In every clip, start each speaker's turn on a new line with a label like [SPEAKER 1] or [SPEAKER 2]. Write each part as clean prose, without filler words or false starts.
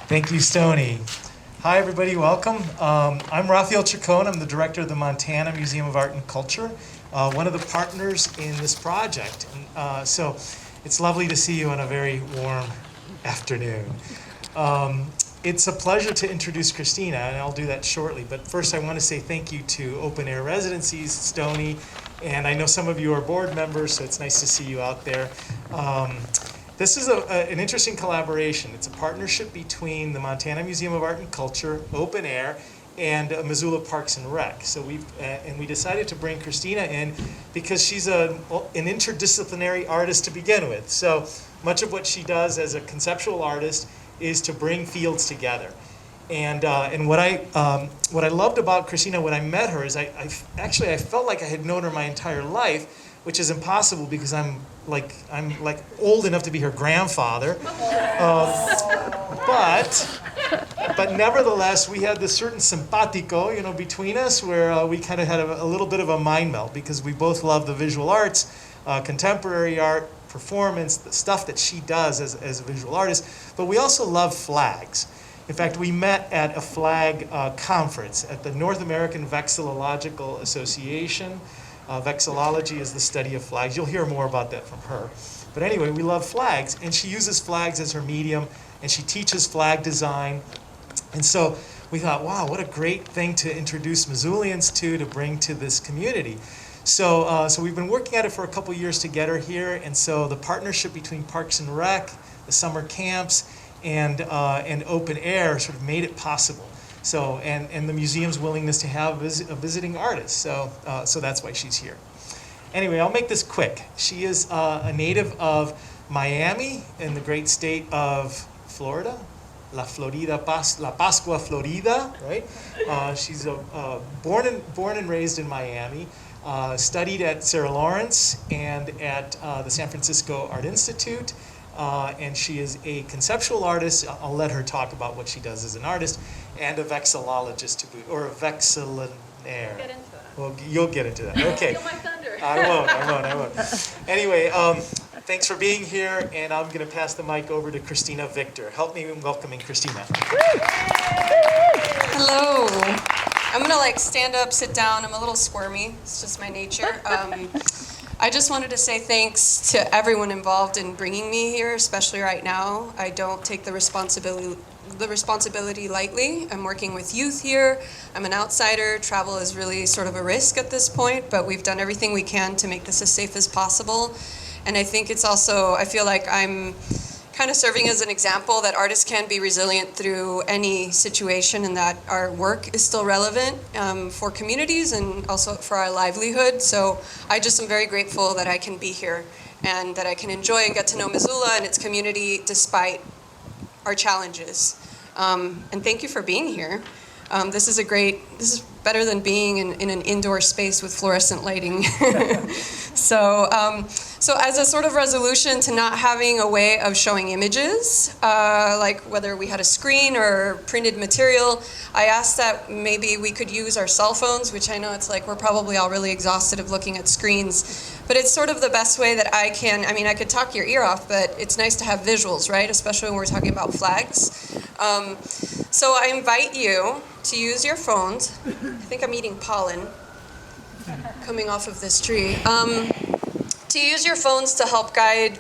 [SPEAKER 1] Thank you, Stony. Hi, everybody. Welcome. I'm Raphael Chacon. I'm the director of the Montana Museum of Art and Culture, one of the partners in this project. So it's lovely to see you on a very warm afternoon. It's a pleasure to introduce Cristina, and I'll do that shortly. But first, I want to say thank you to Open Air Residencies, Stony, and I know some of you are board members, so it's nice to see you out there. This is an interesting collaboration. It's a partnership between the Montana Museum of Art and Culture, Open Air, and Missoula Parks and Rec. So we decided to bring Cristina in because she's an interdisciplinary artist to begin with. So much of what she does as a conceptual artist is to bring fields together. And what I loved about Cristina when I met her is I felt like I had known her my entire life, which is impossible because I'm like old enough to be her grandfather. But nevertheless, we had this certain simpatico, between us, where we kind of had a little bit of a mind meld because we both love the visual arts, contemporary art, performance, the stuff that she does as a visual artist, but we also love flags. In fact, we met at a flag conference at the North American Vexillological Association. Vexillology is the study of flags. You'll hear more about that from her. But anyway, we love flags, and she uses flags as her medium, and she teaches flag design. And so we thought, wow, what a great thing to introduce Missoulians to bring to this community. So we've been working at it for a couple years to get her here, and so the partnership between Parks and Rec, the summer camps, and Open Air sort of made it possible. So and the museum's willingness to have a visiting artist. So that's why she's here. Anyway, I'll make this quick. She is a native of Miami in the great state of Florida, La Pascua, Florida, right? She's born and raised in Miami. Studied at Sarah Lawrence and at the San Francisco Art Institute. And she is a conceptual artist. I'll let her talk about what she does as an artist, and a vexillologist to boot, or a vexillionaire.
[SPEAKER 2] Get into it.
[SPEAKER 1] Well, you'll get into that. Okay.
[SPEAKER 2] Steal my thunder.
[SPEAKER 1] I won't. Anyway, thanks for being here, and I'm going to pass the mic over to Cristina Victor. Help me in welcoming Cristina.
[SPEAKER 3] Hello. I'm going to stand up, sit down. I'm a little squirmy. It's just my nature. I just wanted to say thanks to everyone involved in bringing me here, especially right now. I don't take the responsibility lightly. I'm working with youth here. I'm an outsider. Travel is really sort of a risk at this point, but we've done everything we can to make this as safe as possible. And I think it's also, I feel like I'm kind of serving as an example that artists can be resilient through any situation and that our work is still relevant for communities and also for our livelihood. So I just am very grateful that I can be here and that I can enjoy and get to know Missoula and its community despite our challenges. And thank you for being here. This is better than being in an indoor space with fluorescent lighting. So as a sort of resolution to not having a way of showing images, like whether we had a screen or printed material, I asked that maybe we could use our cell phones, which I know it's we're probably all really exhausted of looking at screens, but it's sort of the best way that I can, I could talk your ear off, but it's nice to have visuals, right? Especially when we're talking about flags. So I invite you to use your phones. I think I'm eating pollen coming off of this tree. To use your phones to help guide,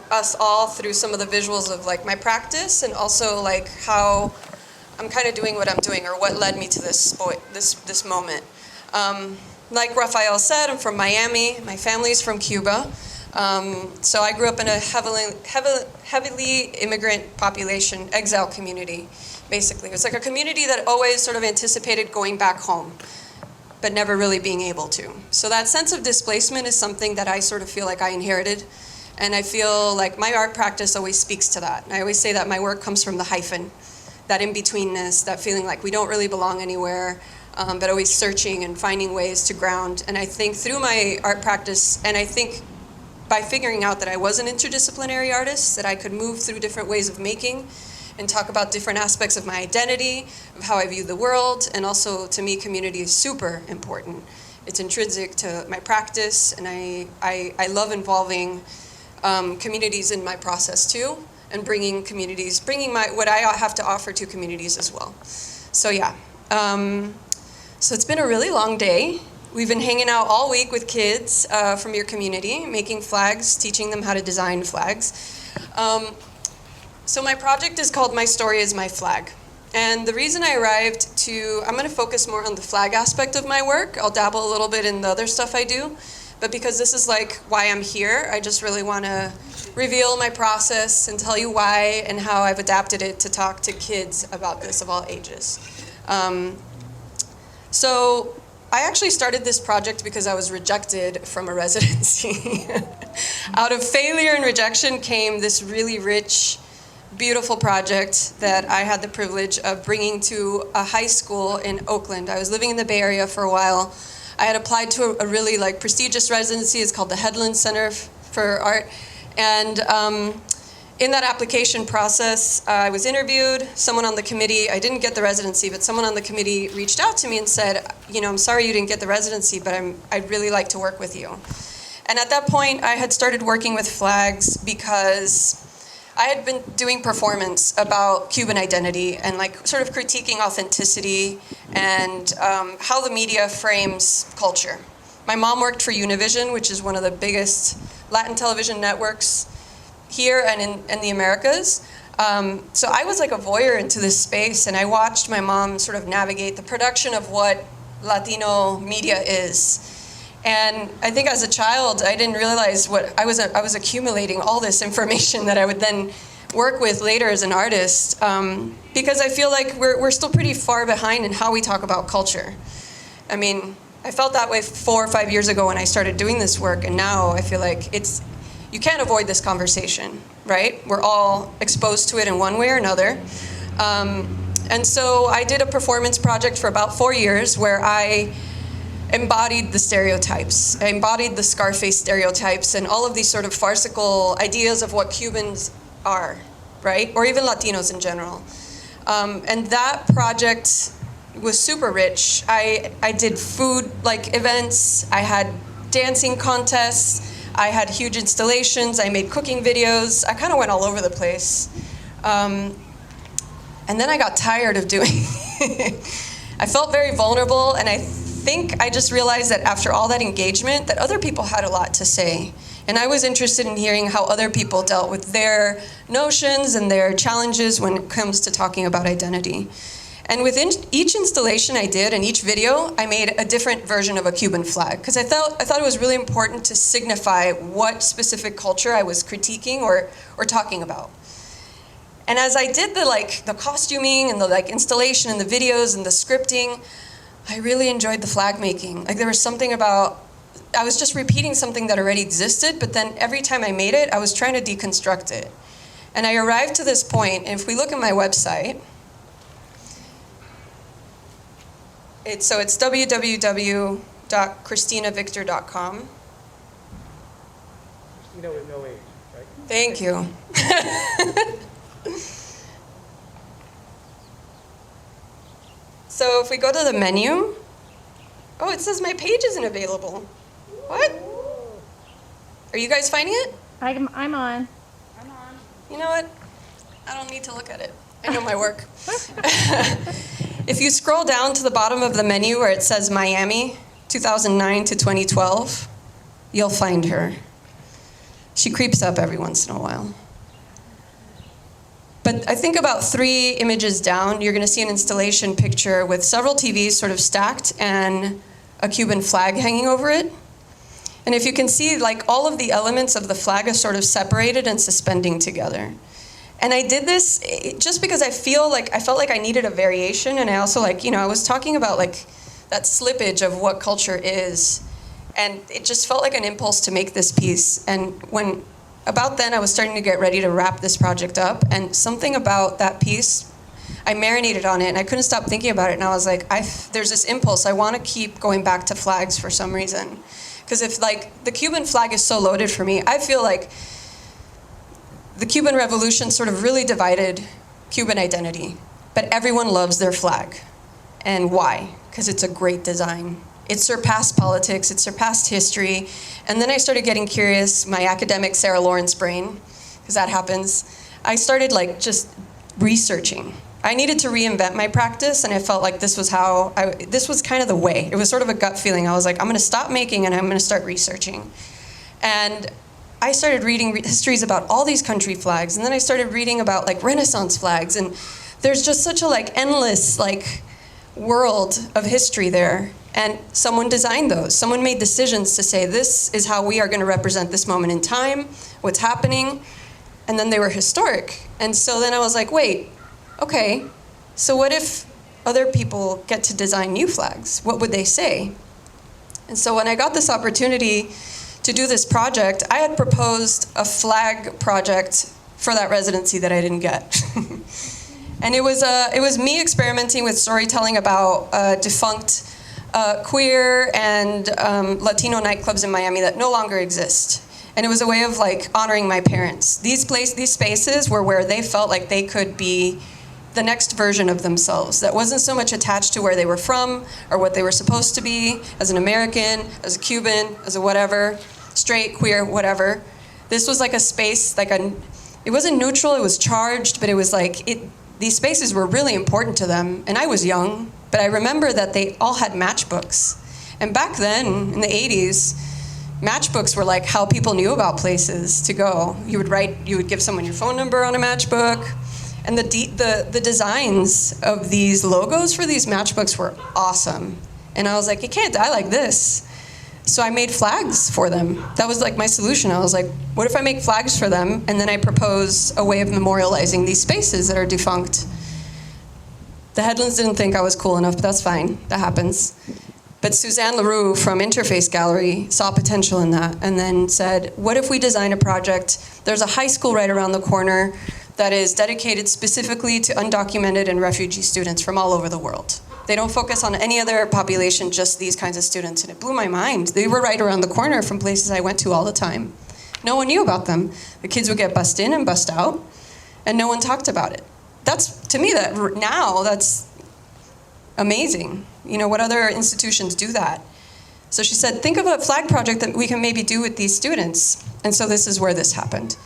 [SPEAKER 3] us all through some of the visuals of my practice and also how I'm kind of doing what I'm doing or what led me to this moment. Like Raphael said, I'm from Miami. My family's from Cuba. So I grew up in a heavily immigrant population, exile community, basically. It was a community that always sort of anticipated going back home, but never really being able to. So that sense of displacement is something that I sort of feel like I inherited. And I feel like my art practice always speaks to that. And I always say that my work comes from the hyphen, that in-betweenness, that feeling like we don't really belong anywhere, but always searching and finding ways to ground. And I think through my art practice, and I think by figuring out that I was an interdisciplinary artist, that I could move through different ways of making and talk about different aspects of my identity, of how I view the world, and also to me, community is super important. It's intrinsic to my practice, and I love involving communities in my process too. and bringing what I have to offer to communities as well. So yeah, so it's been a really long day. We've been hanging out all week with kids from your community, making flags, teaching them how to design flags. So my project is called My Story is My Flag. And the reason I arrived I'm going to focus more on the flag aspect of my work. I'll dabble a little bit in the other stuff I do. But because this is like why I'm here, I just really want to reveal my process and tell you why and how I've adapted it to talk to kids about this of all ages. So I actually started this project because I was rejected from a residency. Out of failure and rejection came this really rich, beautiful project that I had the privilege of bringing to a high school in Oakland. I was living in the Bay Area for a while. I had applied to a really prestigious residency. It's called the Headland Center for Art. And in that application process, I was interviewed. Someone on the committee, I didn't get the residency, but someone on the committee reached out to me and said, I'm sorry you didn't get the residency, but I'd really like to work with you. And at that point, I had started working with flags because I had been doing performance about Cuban identity and sort of critiquing authenticity and how the media frames culture. My mom worked for Univision, which is one of the biggest Latin television networks here and in the Americas. So I was like a voyeur into this space, and I watched my mom sort of navigate the production of what Latino media is. And I think as a child, I didn't realize what I was accumulating all this information that I would then work with later as an artist, because I feel like we're still pretty far behind in how we talk about culture. I mean, I felt that way 4 or 5 years ago when I started doing this work, and now I feel like you can't avoid this conversation, right? We're all exposed to it in one way or another. And so I did a performance project for about 4 years where I embodied the stereotypes. I embodied the Scarface stereotypes and all of these sort of farcical ideas of what Cubans are, right? Or even Latinos in general. And that project was super rich. I did food events, I had dancing contests, I had huge installations, I made cooking videos, I kind of went all over the place. And then I got tired of doing it. I felt very vulnerable, and I think I just realized that after all that engagement, that other people had a lot to say. And I was interested in hearing how other people dealt with their notions and their challenges when it comes to talking about identity. And within each installation I did and each video, I made a different version of a Cuban flag, because I thought it was really important to signify what specific culture I was critiquing or talking about. And as I did the costuming and the installation and the videos and the scripting, I really enjoyed the flag making. There was something about, I was just repeating something that already existed, but then every time I made it, I was trying to deconstruct it. And I arrived to this point, and if we look at my website, it's www.CristinaVictor.com.
[SPEAKER 1] Christina with no H, right?
[SPEAKER 3] Thank you. So if we go to the menu, it says my page isn't available. What? Are you guys finding it?
[SPEAKER 2] I'm on.
[SPEAKER 3] You know what? I don't need to look at it. I know my work. If you scroll down to the bottom of the menu where it says Miami, 2009 to 2012, you'll find her. She creeps up every once in a while. But I think about 3 images down, you're going to see an installation picture with several TVs sort of stacked and a Cuban flag hanging over it. And if you can see, all of the elements of the flag are sort of separated and suspending together. And I did this just because I felt like I needed a variation, and I also I was talking about that slippage of what culture is, and it just felt like an impulse to make this piece. And about then I was starting to get ready to wrap this project up, and something about that piece, I marinated on it, and I couldn't stop thinking about it, and I was like, there's this impulse, I want to keep going back to flags for some reason. Because if the Cuban flag is so loaded for me, I feel like the Cuban Revolution sort of really divided Cuban identity, but everyone loves their flag. And why? Because it's a great design. It surpassed politics, it surpassed history. And then I started getting curious, my academic Sarah Lawrence brain, because that happens. I started like just researching. I needed to reinvent my practice, and I felt like this was this was kind of the way. It was sort of a gut feeling. I was like, I'm going to stop making and I'm going to start researching. And I started reading histories about all these country flags, and then I started reading about like Renaissance flags, and there's just such a like endless like world of history there. And someone designed those. Someone made decisions to say, this is how we are going to represent this moment in time, what's happening, and then they were historic. And so then I was like, wait, okay, so what if other people get to design new flags? What would they say? And so when I got this opportunity to do this project, I had proposed a flag project for that residency that I didn't get. And it was me experimenting with storytelling about defunct queer and Latino nightclubs in Miami that no longer exist. And it was a way of like honoring my parents. These spaces were where they felt like they could be the next version of themselves that wasn't so much attached to where they were from or what they were supposed to be as an American, as a Cuban, as a whatever, straight, queer, whatever. This was like a space, it wasn't neutral, it was charged, but it was like, these spaces were really important to them. And I was young, but I remember that they all had matchbooks. And back then, in the 80s, matchbooks were like how people knew about places to go. You would give someone your phone number on a matchbook. And the designs of these logos for these matchbooks were awesome. And I was like, it can't die like this. So I made flags for them. That was like my solution. I was like, what if I make flags for them? And then I propose a way of memorializing these spaces that are defunct. The Headlands didn't think I was cool enough, but that's fine. That happens. But Suzanne LaRue from Interface Gallery saw potential in that and then said, what if we design a project? There's a high school right around the corner that is dedicated specifically to undocumented and refugee students from all over the world. They don't focus on any other population, just these kinds of students. And it blew my mind. They were right around the corner from places I went to all the time. No one knew about them. The kids would get bussed in and bussed out, and no one talked about it. To me, that's amazing. You know, what other institutions do that? So she said, think of a flag project that we can maybe do with these students. And so this is where this happened.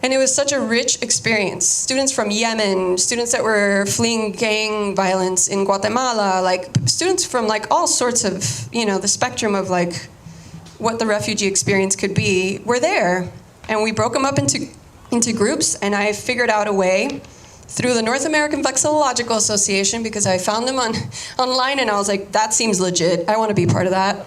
[SPEAKER 3] And it was such a rich experience. Students from Yemen, students that were fleeing gang violence in Guatemala, like students from like all sorts of, the spectrum of like what the refugee experience could be, were there. And we broke them up into groups, and I figured out a way through the North American Vexillological Association, because I found them online, and I was like, that seems legit. I want to be part of that.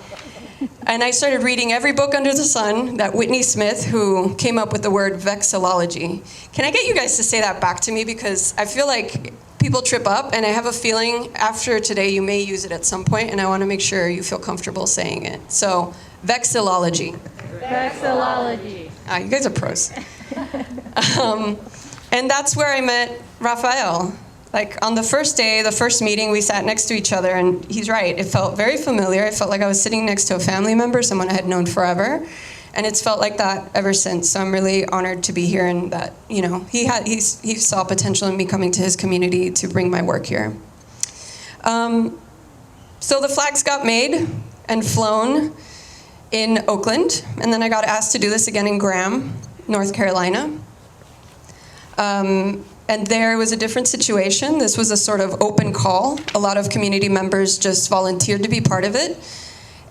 [SPEAKER 3] And I started reading every book under the sun that Whitney Smith, who came up with the word vexillology. Can I get you guys to say that back to me? Because I feel like people trip up, and I have a feeling after today you may use it at some point, and I want to make sure you feel comfortable saying it. So, vexillology.
[SPEAKER 2] Vexillology.
[SPEAKER 3] You guys are pros. And that's where I met Raphael. Like on the first day, the first meeting, we sat next to each other, and he's right. It felt very familiar. I felt like I was sitting next to a family member, someone I had known forever, and it's felt like that ever since. So I'm really honored to be here, and that he saw potential in me coming to his community to bring my work here. So the flags got made and flown in Oakland, and then I got asked to do this again in Graham, North Carolina. And there was a different situation. This was a sort of open call. A lot of community members just volunteered to be part of it.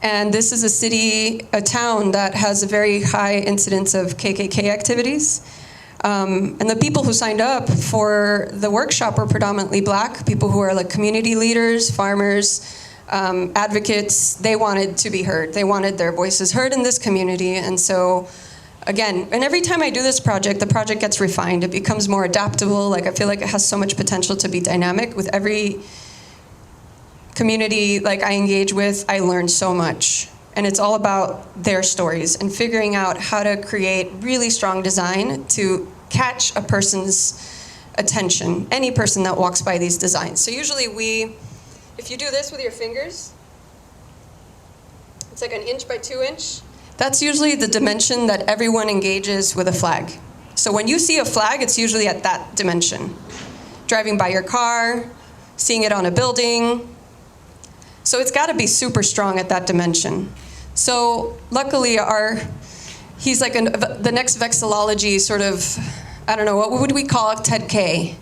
[SPEAKER 3] And this is a town that has a very high incidence of KKK activities. And the people who signed up for the workshop were predominantly Black, people who are like community leaders, farmers, advocates. They wanted to be heard. They wanted their voices heard in this community. And so again, and every time I do this project, the project gets refined. It becomes more adaptable. Like I feel like it has so much potential to be dynamic. With every community like I engage with, I learn so much. And it's all about their stories and figuring out how to create really strong design to catch a person's attention, any person that walks by these designs. So usually if you do this with your fingers, it's like 1 inch by 2 inch. That's usually the dimension that everyone engages with a flag. So when you see a flag, it's usually at that dimension. Driving by your car, seeing it on a building. So it's got to be super strong at that dimension. So luckily he's like the next vexillology sort of I don't know, what would we call Ted K?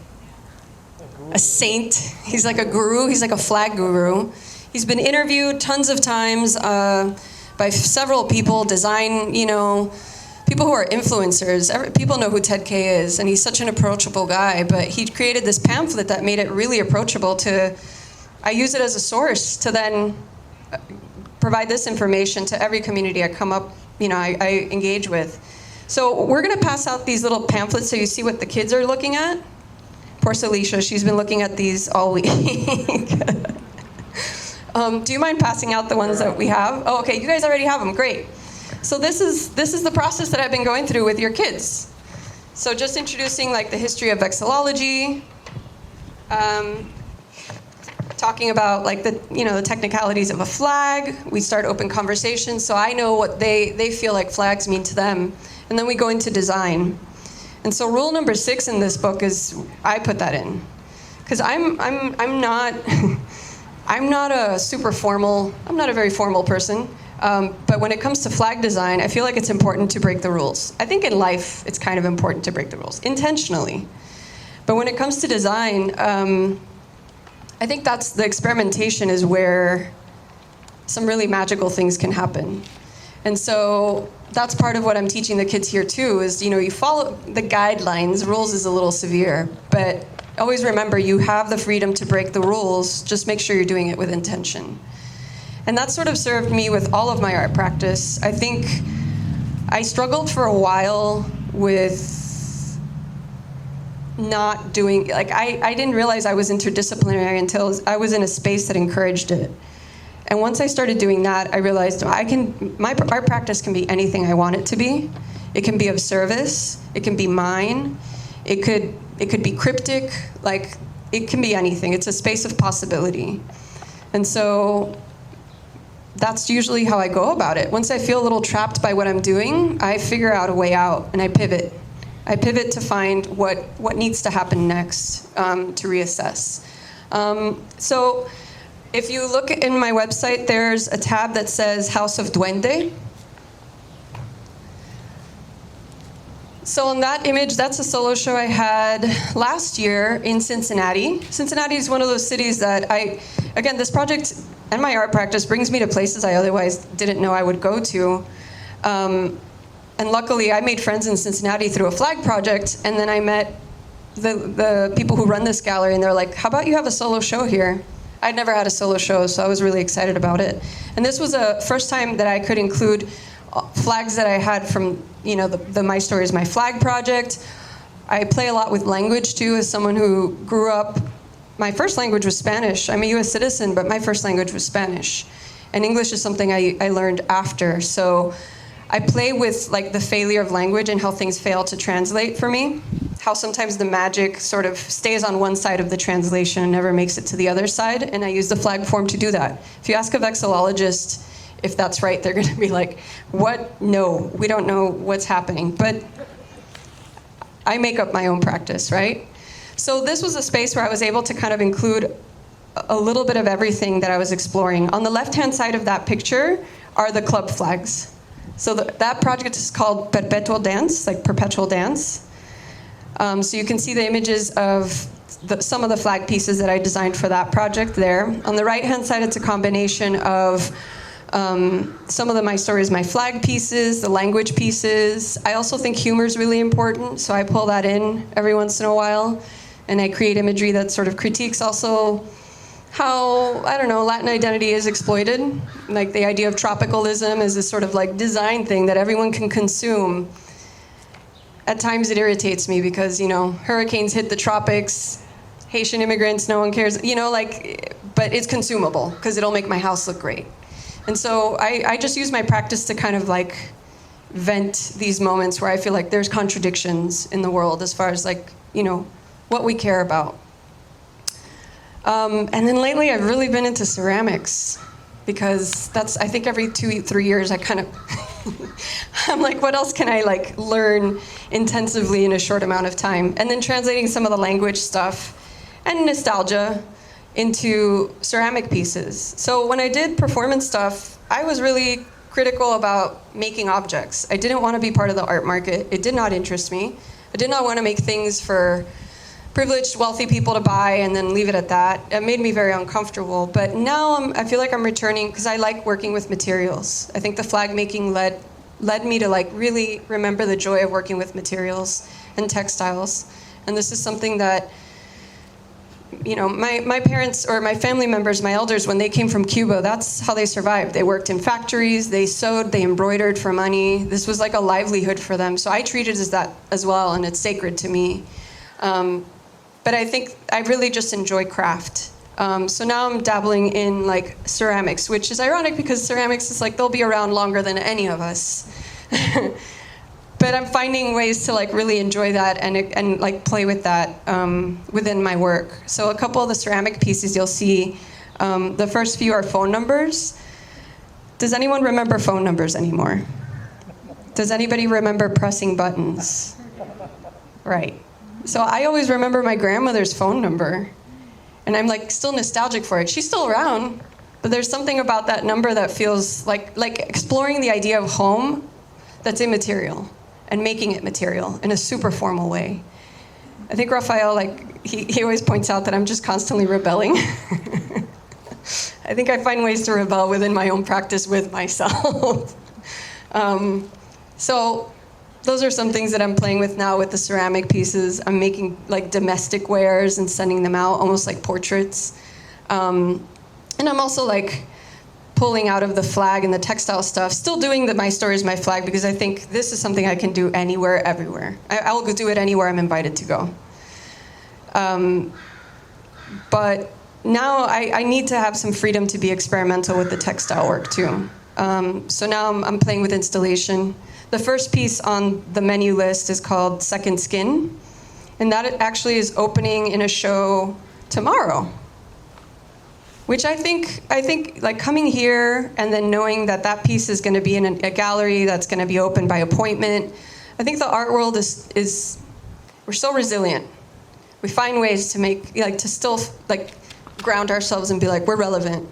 [SPEAKER 3] A saint. He's like a guru. He's like a flag guru. He's been interviewed tons of times by several people, people who are influencers. People know who Ted K is, and he's such an approachable guy. But he created this pamphlet that made it really approachable I use it as a source to then provide this information to every community I come up, I engage with. So we're gonna pass out these little pamphlets so you see what the kids are looking at. Poor Celicia, she's been looking at these all week. Do you mind passing out the ones that we have? Oh, okay, you guys already have them, great. So this is the process that I've been going through with your kids. So just introducing like the history of vexillology, talking about like the technicalities of a flag. We start open conversations so I know what they feel like flags mean to them. And then we go into design. And so rule number 6 in this book is, I put that in. Because I'm not a very formal person. But when it comes to flag design, I feel like it's important to break the rules. I think in life, it's kind of important to break the rules, intentionally. But when it comes to design, I think that's the experimentation is where some really magical things can happen. And so that's part of what I'm teaching the kids here too, is, you follow the guidelines. Rules is a little severe, but always remember you have the freedom to break the rules, just make sure you're doing it with intention. And that sort of served me with all of my art practice. I think I struggled for a while with not doing, I didn't realize I was interdisciplinary until I was in a space that encouraged it. And once I started doing that, I realized my art practice can be anything I want it to be. It can be of service, it can be mine, it could be cryptic, it can be anything. It's a space of possibility. And so that's usually how I go about it. Once I feel a little trapped by what I'm doing, I figure out a way out and I pivot. I pivot to find what needs to happen next, to reassess. So if you look in my website, there's a tab that says House of Duende. So on that image, that's a solo show I had last year in Cincinnati. Cincinnati is one of those cities that again, this project and my art practice brings me to places I otherwise didn't know I would go to. And luckily, I made friends in Cincinnati through a flag project, and then I met the people who run this gallery, and they're like, how about you have a solo show here? I'd never had a solo show, so I was really excited about it. And this was a first time that I could include flags that I had from, the My Story is My Flag project. I play a lot with language, too, as someone who grew up. My first language was Spanish. I'm a U.S. citizen, but my first language was Spanish. And English is something I learned after. So I play with the failure of language and how things fail to translate for me. How sometimes the magic sort of stays on one side of the translation and never makes it to the other side. And I use the flag form to do that. If you ask a vexillologist if that's right, they're going to be like, what? No, we don't know what's happening. But I make up my own practice, right? So this was a space where I was able to kind of include a little bit of everything that I was exploring. On the left-hand side of that picture are the club flags. So that project is called Perpetual Dance, perpetual dance. So you can see the images of some of the flag pieces that I designed for that project there. On the right-hand side, it's a combination of some of My Story is My Flag pieces, the language pieces. I also think humor is really important, so I pull that in every once in a while. And I create imagery that sort of critiques also how, Latin identity is exploited. The idea of tropicalism is this sort of design thing that everyone can consume. At times it irritates me because, hurricanes hit the tropics, Haitian immigrants, no one cares, but it's consumable because it'll make my house look great. And so I just use my practice to kind of vent these moments where I feel like there's contradictions in the world as far as what we care about. And then lately I've really been into ceramics because I think every 2-3 years I kind of, I'm like, what else can I learn intensively in a short amount of time? And then translating some of the language stuff and nostalgia into ceramic pieces. So when I did performance stuff, I was really critical about making objects. I didn't want to be part of the art market. It did not interest me. I did not want to make things for privileged, wealthy people to buy and then leave it at that. It made me very uncomfortable. But now I feel like I'm returning because I like working with materials. I think the flag making led me to like really remember the joy of working with materials and textiles. And this is something that, you know, my parents or my family members, my elders, when they came from Cuba, that's how they survived. They worked in factories, they sewed, they embroidered for money. This was like a livelihood for them. So I treat it as that as well, and it's sacred to me. But I think I really just enjoy craft. So now I'm dabbling in like ceramics, which is ironic because ceramics is like, they'll be around longer than any of us. But I'm finding ways to like really enjoy that and like play with that within my work. So a couple of the ceramic pieces you'll see, the first few are phone numbers. Does anyone remember phone numbers anymore? Does anybody remember pressing buttons? Right. So I always remember my grandmother's phone number, and I'm like still nostalgic for it. She's still around, but there's something about that number that feels like exploring the idea of home that's immaterial and making it material in a super formal way. I think Raphael, like he always points out that I'm just constantly rebelling. I think I find ways to rebel within my own practice with myself. So those are some things that I'm playing with now with the ceramic pieces. I'm making like domestic wares and sending them out, almost like portraits. And I'm also like pulling out of the flag and the textile stuff, still doing the My Story is My Flag, because I think this is something I can do anywhere, everywhere. I will do it anywhere I'm invited to go. But now I need to have some freedom to be experimental with the textile work too. So now I'm playing with installation. The first piece on the menu list is called Second Skin, and that actually is opening in a show tomorrow. Which I think like coming here and then knowing that that piece is going to be in a gallery that's going to be open by appointment, I think the art world is we're so resilient. We find ways to make to still like ground ourselves and be like we're relevant.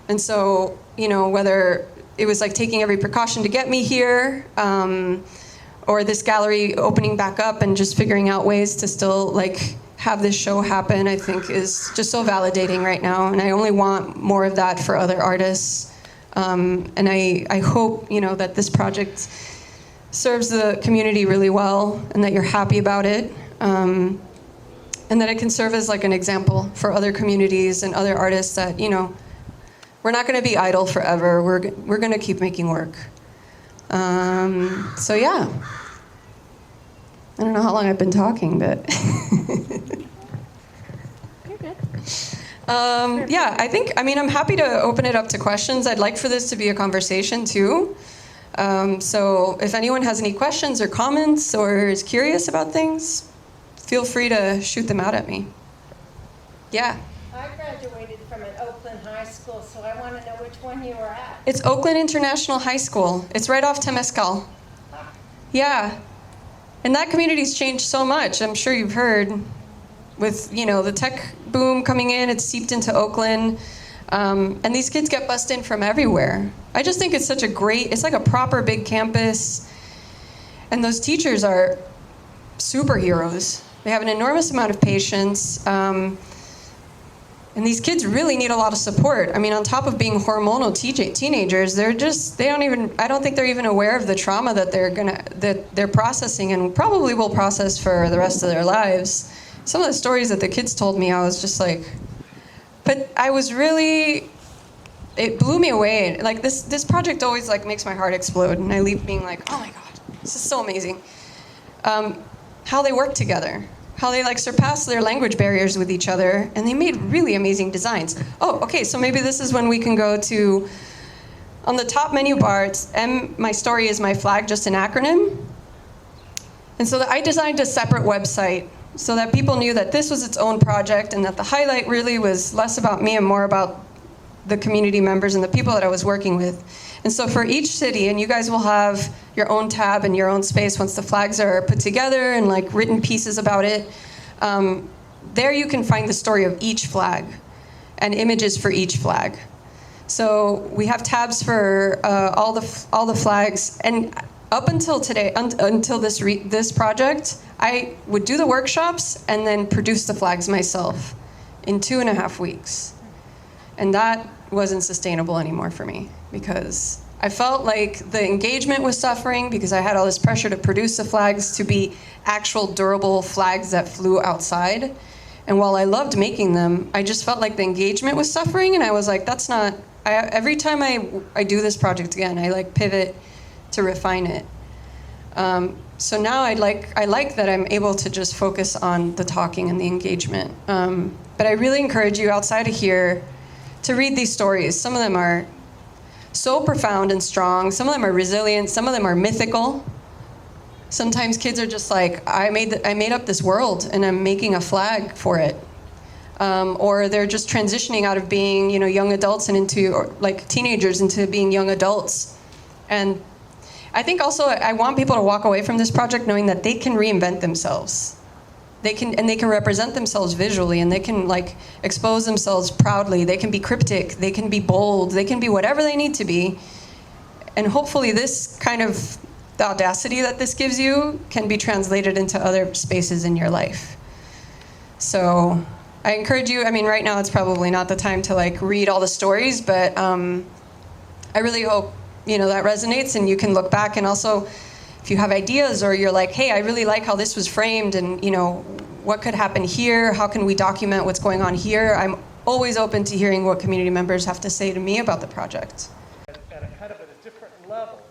[SPEAKER 3] And so, you know, whether it was like taking every precaution to get me here, or this gallery opening back up and just figuring out ways to still like have this show happen, I think is just so validating right now. And I only want more of that for other artists. And I hope, you know, that this project serves the community really well and that you're happy about it. And that it can serve as like an example for other communities and other artists that, you know, we're not going to be idle forever. We're going to keep making work. So yeah. I don't know how long I've been talking, but
[SPEAKER 2] You're good.
[SPEAKER 3] yeah, I'm happy to open it up to questions. I'd like for this to be a conversation too. So if anyone has any questions or comments or is curious about things, feel free to shoot them out at me. Yeah.
[SPEAKER 4] I graduated from an Oakland high school, so I want to know which one you were at.
[SPEAKER 3] It's Oakland International High School. It's right off Temescal. Yeah. And that community's changed so much. I'm sure you've heard with, you know, the tech boom coming in, it's seeped into Oakland. And these kids get bussed in from everywhere. I just think it's such a great, it's like a proper big campus. And those teachers are superheroes. They have an enormous amount of patience. And these kids really need a lot of support. I mean, on top of being hormonal teenagers, I don't think they're even aware of the trauma that they're processing and probably will process for the rest of their lives. Some of the stories that the kids told me, I was just like, but it blew me away. Like this project always like makes my heart explode, and I leave being like, oh my God, this is so amazing. How they work together. How they like surpass their language barriers with each other, and they made really amazing designs. Oh, okay, so maybe this is when we can go to, on the top menu bar, it's My Story is My Flag, just an acronym. And so I designed a separate website so that people knew that this was its own project and that the highlight really was less about me and more about the community members and the people that I was working with. And so for each city, and you guys will have your own tab and your own space once the flags are put together and like written pieces about it, there you can find the story of each flag and images for each flag. So we have tabs for all the flags, and up until today, until this project, I would do the workshops and then produce the flags myself in 2.5 weeks. And that wasn't sustainable anymore for me because I felt like the engagement was suffering because I had all this pressure to produce the flags to be actual durable flags that flew outside. And while I loved making them, I just felt like the engagement was suffering, and I was like, that's not, every time I do this project again, I like pivot to refine it. So now I like that I'm able to just focus on the talking and the engagement. But I really encourage you outside of here to read these stories. Some of them are so profound and strong. Some of them are resilient. Some of them are mythical. Sometimes kids are just like, I made up this world and I'm making a flag for it. Or they're just transitioning out of being, young adults and into, or like teenagers into being young adults. And I think also I want people to walk away from this project knowing that they can reinvent themselves. They can represent themselves visually, and they can like expose themselves proudly. They can be cryptic, they can be bold, they can be whatever they need to be. And hopefully this kind of, the audacity that this gives you can be translated into other spaces in your life. So I encourage you, right now it's probably not the time to like read all the stories, but I really hope, that resonates and you can look back, and also if you have ideas or you're like, hey, I really like how this was framed and, what could happen here? How can we document what's going on here? I'm always open to hearing what community members have to say to me about the project.
[SPEAKER 1] At a kind of a different level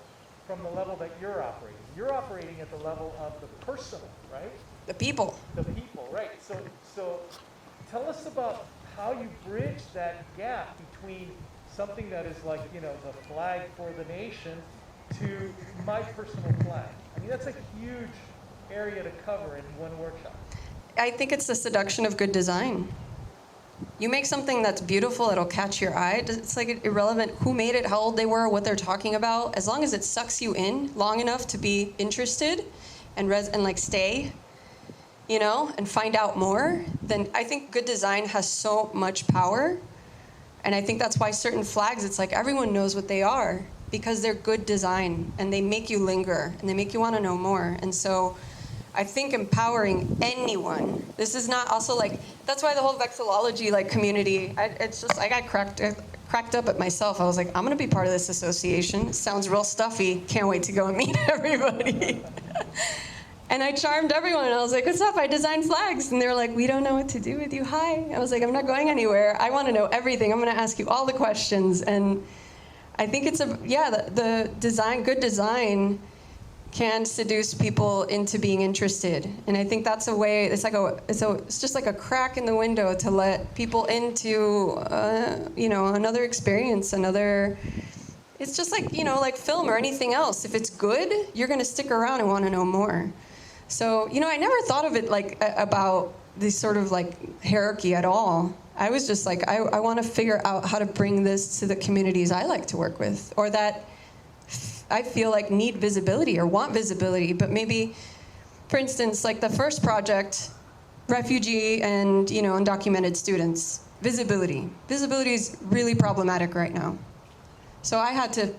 [SPEAKER 1] from the level that you're operating. You're operating at the level of the personal, right?
[SPEAKER 3] The people.
[SPEAKER 1] The people, right. So tell us about how you bridge that gap between something that is like, the flag for the nation to my personal flag. That's a huge area to cover in one workshop.
[SPEAKER 3] I think it's the seduction of good design. You make something that's beautiful, it'll catch your eye. It's like irrelevant who made it, how old they were, what they're talking about. As long as it sucks you in long enough to be interested and like stay, and find out more, then I think good design has so much power. And I think that's why certain flags, it's like everyone knows what they are because they're good design and they make you linger and they make you want to know more. And so I think empowering anyone, this is not also like, that's why the whole vexillology community, it's just, I got cracked up at myself. I was like, I'm gonna be part of this association. It sounds real stuffy. Can't wait to go and meet everybody. And I charmed everyone. I was like, what's up? I designed flags. And they were like, we don't know what to do with you. Hi. I was like, I'm not going anywhere. I want to know everything. I'm going to ask you all the questions. And I think it's the design, good design can seduce people into being interested. And I think that's a way, it's just like a crack in the window to let people into, another experience, it's just like, like film or anything else. If it's good, you're going to stick around and want to know more. So, I never thought of it about this sort of hierarchy at all. I was just like, I want to figure out how to bring this to the communities I like to work with, or that I feel like need visibility or want visibility. But maybe, for instance, the first project, refugee and, undocumented students, visibility. Visibility is really problematic right now. So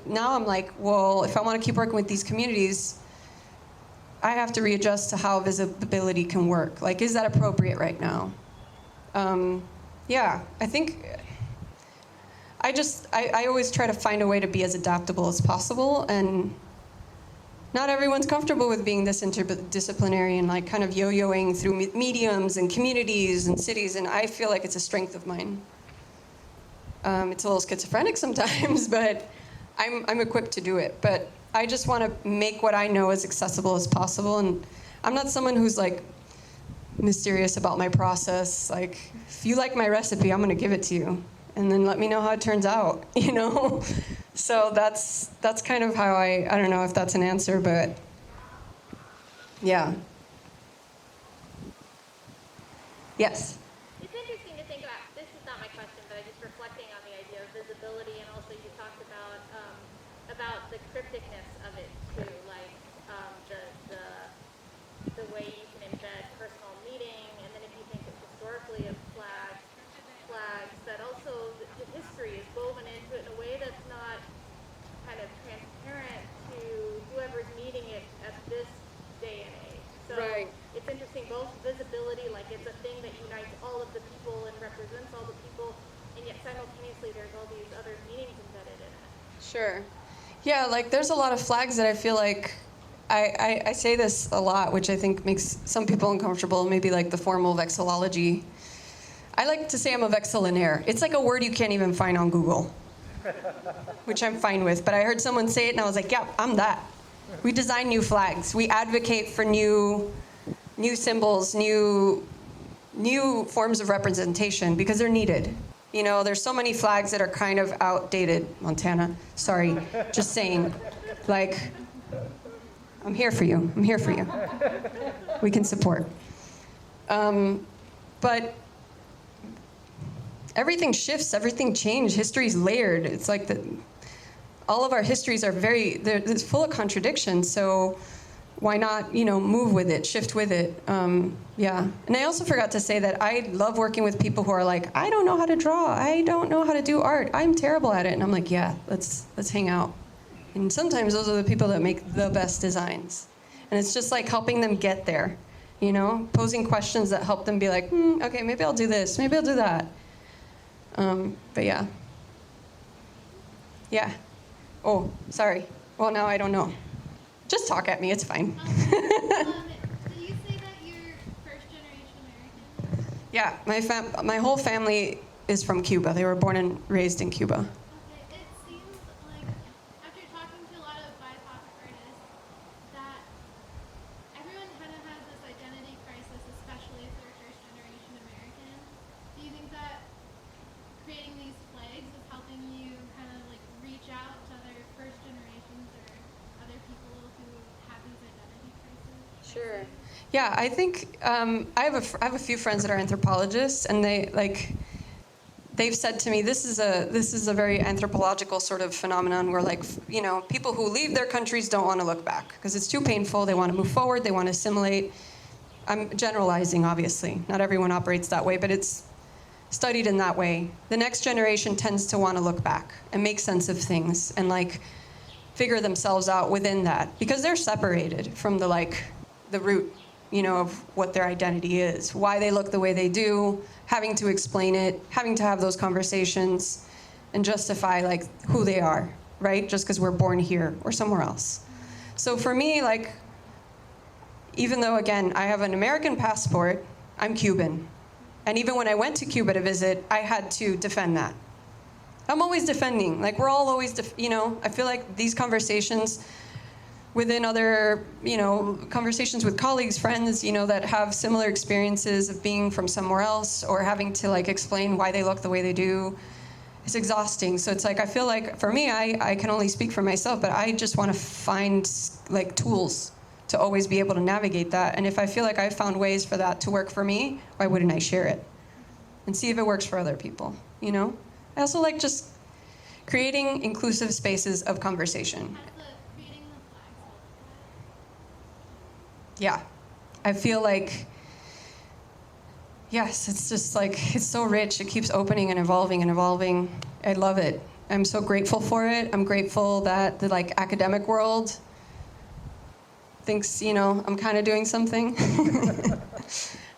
[SPEAKER 3] now I'm like, well, if I want to keep working with these communities, I have to readjust to how visibility can work. Is that appropriate right now? I think I always try to find a way to be as adaptable as possible, and not everyone's comfortable with being this interdisciplinary and kind of yo-yoing through mediums and communities and cities, and I feel like it's a strength of mine. It's a little schizophrenic sometimes, but I'm equipped to do it. But I just want to make what I know as accessible as possible, and I'm not someone who's mysterious about my process. If you like my recipe, I'm going to give it to you, and then let me know how it turns out, So that's kind of how I don't know if that's an answer, but yeah. Yes?
[SPEAKER 5] It's interesting to think about, this is not my question, but I'm just reflecting on the idea of visibility, and also you talked about the crypticness of it too, the way you can embed personal meaning, and then if you think of historically of flags, that also the history is woven into it in a way that's not kind of transparent to whoever's meeting it's a thing that unites all of the people and represents all the people, and yet simultaneously there's all these other meanings embedded in it.
[SPEAKER 3] Sure. Yeah, like there's a lot of flags that I feel like I say this a lot, which I think makes some people uncomfortable, maybe like the formal vexillology. I like to say I'm a vexillionaire. It's like a word you can't even find on Google, which I'm fine with. But I heard someone say it and I was like, yeah, I'm that. We design new flags. We advocate for new symbols, new forms of representation because they're needed. You know, there's so many flags that are kind of outdated. Montana, sorry, just saying. Like, I'm here for you. I'm here for you. We can support. But everything shifts, everything changes. History's layered. It's like all of our histories are it's full of contradictions. So why not, move with it, shift with it? Yeah. And I also forgot to say that I love working with people who are like, I don't know how to draw. I don't know how to do art. I'm terrible at it. And I'm like, yeah, let's hang out. And sometimes those are the people that make the best designs. And it's just like helping them get there, posing questions that help them be like, okay, maybe I'll do this, maybe I'll do that. But yeah. Yeah. Oh, sorry. Well, now I don't know. Just talk at me, it's fine.
[SPEAKER 5] Did you say that you're first generation American?
[SPEAKER 3] Yeah, my whole family is from Cuba. They were born and raised in Cuba.
[SPEAKER 5] Okay, it seems like after talking to a lot of BIPOC artists that everyone kind of has this identity crisis, especially if they're first generation American. Do you think that creating these flags is helping you kind of like reach out to other first generations or other people who have these identity crises?
[SPEAKER 3] Sure. Yeah, I think I have a few friends that are anthropologists, and they've said to me, this is a very anthropological sort of phenomenon where people who leave their countries don't want to look back because it's too painful. They want to move forward. They want to assimilate. I'm generalizing, obviously. Not everyone operates that way, but it's studied in that way. The next generation tends to want to look back and make sense of things and figure themselves out within that because they're separated from the root, of what their identity is, why they look the way they do, having to explain it, having to have those conversations and justify who they are, right? Just because we're born here or somewhere else. So for me, even though, again, I have an American passport, I'm Cuban. And even when I went to Cuba to visit, I had to defend that. I'm always defending. We're all always, I feel like these conversations within other, conversations with colleagues, friends, that have similar experiences of being from somewhere else or having to explain why they look the way they do, it's exhausting. So it's I feel like for me, I can only speak for myself, but I just want to find tools to always be able to navigate that. And if I feel like I've found ways for that to work for me, why wouldn't I share it and see if it works for other people, I also like just creating inclusive spaces of conversation. Yeah, I feel yes, it's just it's so rich. It keeps opening and evolving and evolving. I love it. I'm so grateful for it. I'm grateful that the academic world thinks, I'm kind of doing something.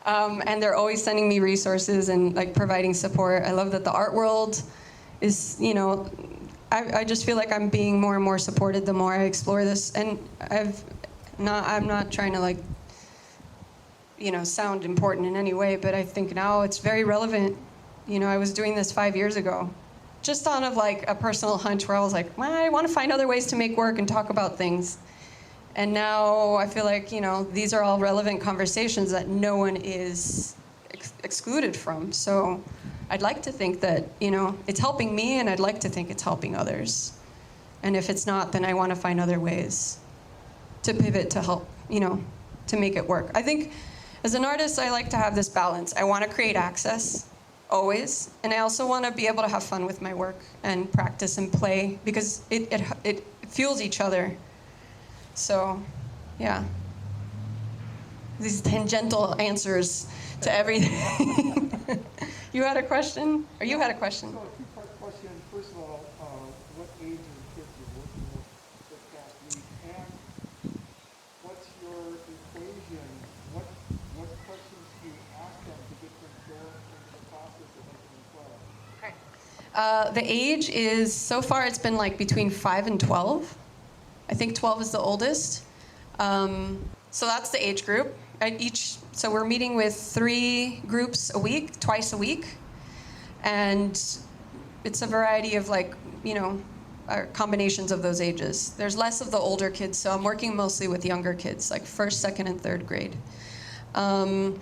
[SPEAKER 3] And they're always sending me resources and providing support. I love that the art world is, I just feel like I'm being more and more supported the more I explore this. And I'm not trying to sound important in any way, but I think now it's very relevant. I was doing this 5 years ago, just on a personal hunch where I was well, I want to find other ways to make work and talk about things. And now I feel these are all relevant conversations that no one is excluded from. So I'd like to think that, it's helping me, and I'd like to think it's helping others. And if it's not, then I want to find other ways to pivot to help, to make it work. I think as an artist, I like to have this balance. I want to create access, always, and I also want to be able to have fun with my work and practice and play because it fuels each other. So, yeah. These tangential answers to everything. You had a question? Or you had a question?
[SPEAKER 6] So a two-part question. First of all, what age of kids you're working with this past week? And what's your equation? What questions do you ask them
[SPEAKER 3] The age is, so far it's been like between 5 and 12. I think 12 is the oldest. So that's the age group. So we're meeting with 3 groups a week, twice a week. And it's a variety of combinations of those ages. There's less of the older kids, so I'm working mostly with younger kids, like 1st, 2nd, and 3rd grade. How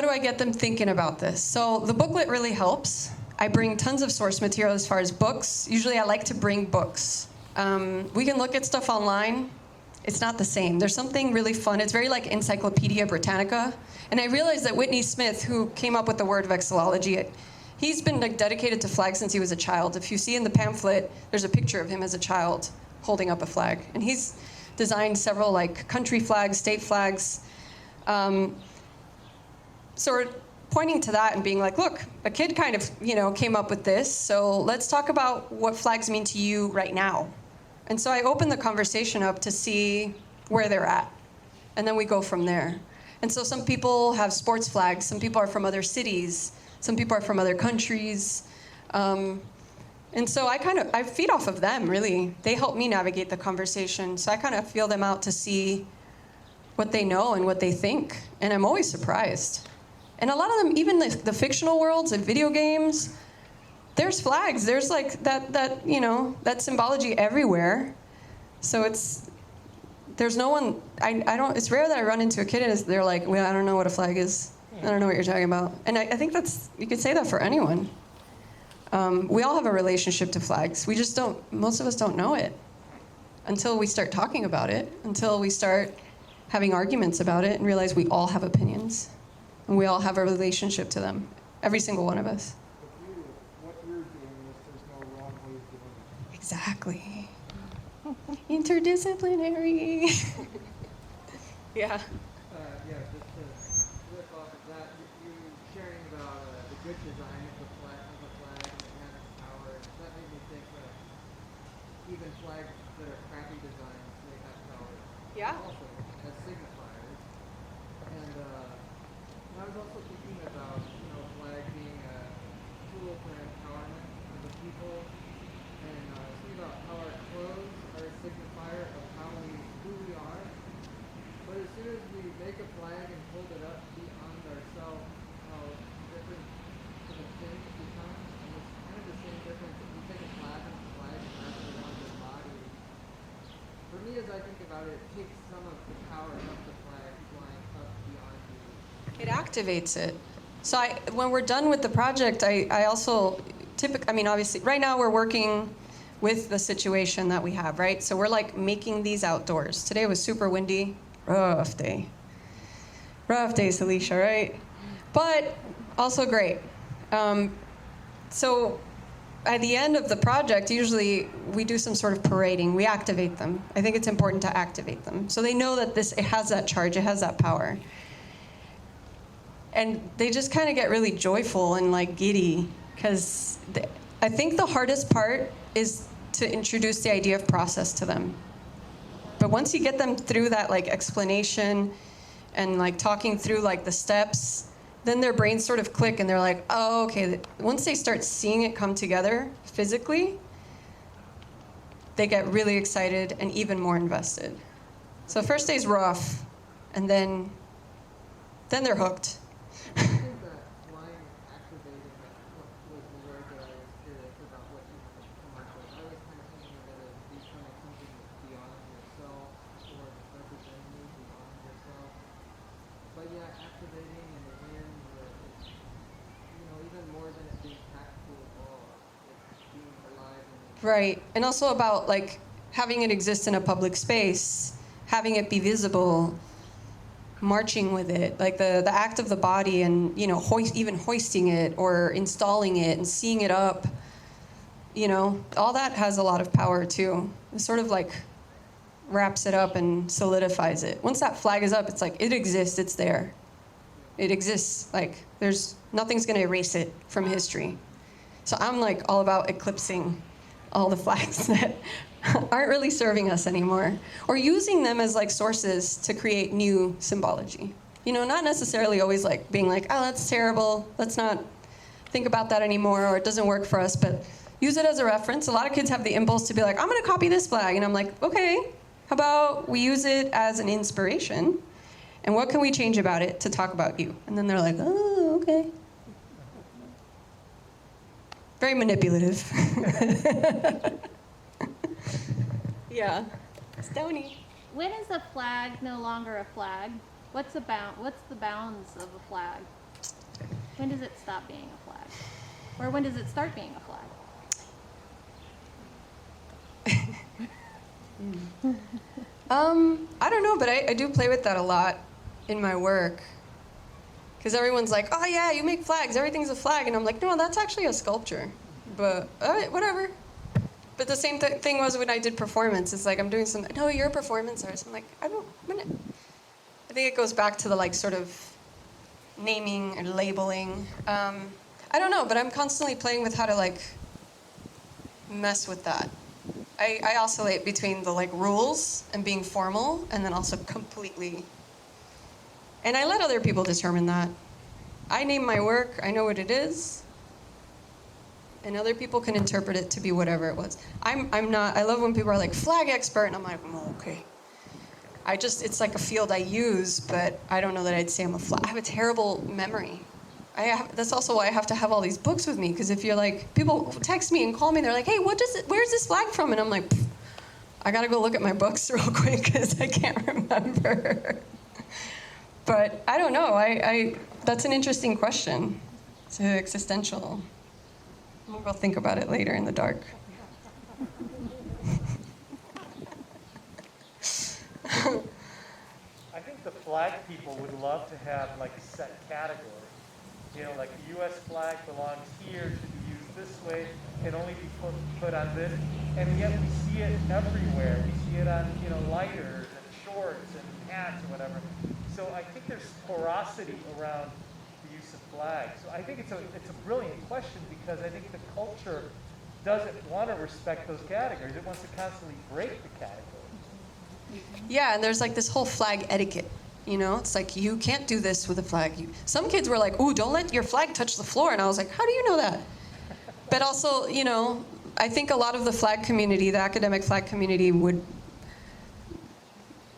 [SPEAKER 3] do I get them thinking about this? So the booklet really helps. I bring tons of source material as far as books. Usually I like to bring books. We can look at stuff online. It's not the same. There's something really fun. It's very like Encyclopedia Britannica. And I realized that Whitney Smith, who came up with the word vexillology, he's been dedicated to flags since he was a child. If you see in the pamphlet, there's a picture of him as a child holding up a flag. And he's designed several country flags, state flags. So we're pointing to that and being like, look, a kid kind of, came up with this. So let's talk about what flags mean to you right now. And so I open the conversation up to see where they're at. And then we go from there. And so some people have sports flags. Some people are from other cities. Some people are from other countries. And so I feed off of them, really. They help me navigate the conversation. So I kind of feel them out to see what they know and what they think. And I'm always surprised. And a lot of them, even the fictional worlds and video games, there's flags. There's that symbology everywhere. So there's no one, it's rare that I run into a kid and they're like, well, I don't know what a flag is. I don't know what you're talking about. And I think you could say that for anyone. We all have a relationship to flags. We just most of us don't know it until we start talking about it, until we start having arguments about it and realize we all have opinions. And we all have a relationship to them, every single one of us.
[SPEAKER 6] But what you're doing is there's no wrong way of doing it.
[SPEAKER 3] Exactly. Interdisciplinary. Yeah.
[SPEAKER 7] Yeah, just to riff off of that, you sharing about the good design of the flag and it has its power. That made me think that even flags that are crappy designs, they have power.
[SPEAKER 3] Yeah.
[SPEAKER 7] Also, as signifiers. And I was also thinking about, flag being a tool for empowerment of the people. And thinking about how our clothes are a signifier of who we are. But as soon as we make a flag and hold it up beyond ourselves, how different the thing becomes. And it's kind of the same difference if you take a flag and wrap it around your body. For me, as I think about it, it takes some of the power of the flag flying up beyond you.
[SPEAKER 3] It activates it. So when we're done with the project, I also obviously, right now we're working with the situation that we have, right? So we're making these outdoors. Today was super windy, rough day. Rough day, Celicia, right? But also great. So at the end of the project, usually we do some sort of parading. We activate them. I think it's important to activate them. So they know that it has that charge, it has that power. And they just kind of get really joyful and giddy, because I think the hardest part is to introduce the idea of process to them. But once you get them through that explanation and talking through the steps, then their brains sort of click and they're like, oh, okay. Once they start seeing it come together physically, they get really excited and even more invested. So the first day's rough, and then they're hooked.
[SPEAKER 7] I think that line activating was the word that I was curious about what you come up with. I was kind of thinking of it as becoming something that's beyond yourself or representing you beyond yourself. But yeah, activating in the end, it's, even more than it being practical at all, it's being alive.
[SPEAKER 3] Right, and also about having it exist in a public space, having it be visible, marching with it, the act of the body, and even hoisting it or installing it and seeing it up, all that has a lot of power too. It sort of wraps it up and solidifies it. Once that flag is up, it's it exists, it's there. It exists, there's nothing's gonna erase it from history. So I'm all about eclipsing all the flags that aren't really serving us anymore, or using them as sources to create new symbology. Not necessarily always being oh, that's terrible, let's not think about that anymore, or it doesn't work for us, but use it as a reference. A lot of kids have the impulse to be like, I'm going to copy this flag. And I'm like, okay, how about we use it as an inspiration? And what can we change about it to talk about you? And then they're like, oh, okay. Very manipulative. Yeah. Stony.
[SPEAKER 2] When is a flag no longer a flag? What's the bounds of a flag? When does it stop being a flag? Or when does it start being a flag?
[SPEAKER 3] I don't know, but I do play with that a lot in my work. Because everyone's like, oh yeah, you make flags, everything's a flag. And I'm like, no, that's actually a sculpture. But whatever. But the same thing was when I did performance. It's like I'm doing something, no, you're a performance artist. I'm like, I think it goes back to the like sort of naming or labeling. I don't know, but I'm constantly playing with how to like mess with that. I oscillate between the like rules and being formal, and then also completely. And I let other people determine that. I name my work, I know what it is, and other people can interpret it to be whatever it was. I'm not, I love when people are like, flag expert, and I'm like, oh, okay. It's like a field I use, but I don't know that I'd say I'm a flag. I have a terrible memory. That's also why I have to have all these books with me, because if you're like, people text me and call me, they're like, hey, where's this flag from? And I'm like, I gotta go look at my books real quick, because I can't remember. But I don't know, that's an interesting question. It's existential. Maybe I'll think about it later in the dark.
[SPEAKER 1] I think the flag people would love to have like set categories. You know, like the U.S. flag belongs here, should be used this way, can only be put on this, and yet we see it everywhere. We see it on, you know, lighters and shorts and hats or whatever. So I think there's porosity around the use of flags. So I think it's a brilliant question, because I think the culture doesn't want to respect those categories. It wants to constantly break the categories.
[SPEAKER 3] Yeah, and there's like this whole flag etiquette. You know, it's like, you can't do this with a flag. Some kids were like, ooh, don't let your flag touch the floor. And I was like, how do you know that? But also, you know, I think a lot of the flag community, the academic flag community,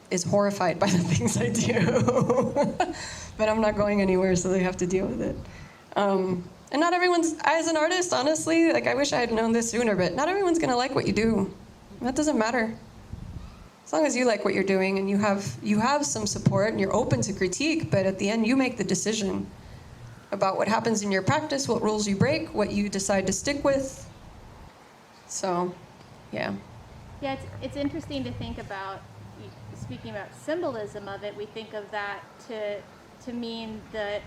[SPEAKER 3] is horrified by the things I do. But I'm not going anywhere, so they have to deal with it. And not everyone's, as an artist, honestly, like I wish I had known this sooner, but not everyone's gonna like what you do. That doesn't matter. As long as you like what you're doing and you have some support and you're open to critique, but at the end you make the decision about what happens in your practice, what rules you break, what you decide to stick with. So, yeah.
[SPEAKER 2] Yeah, it's interesting to think about, speaking about symbolism of it, we think of that to mean that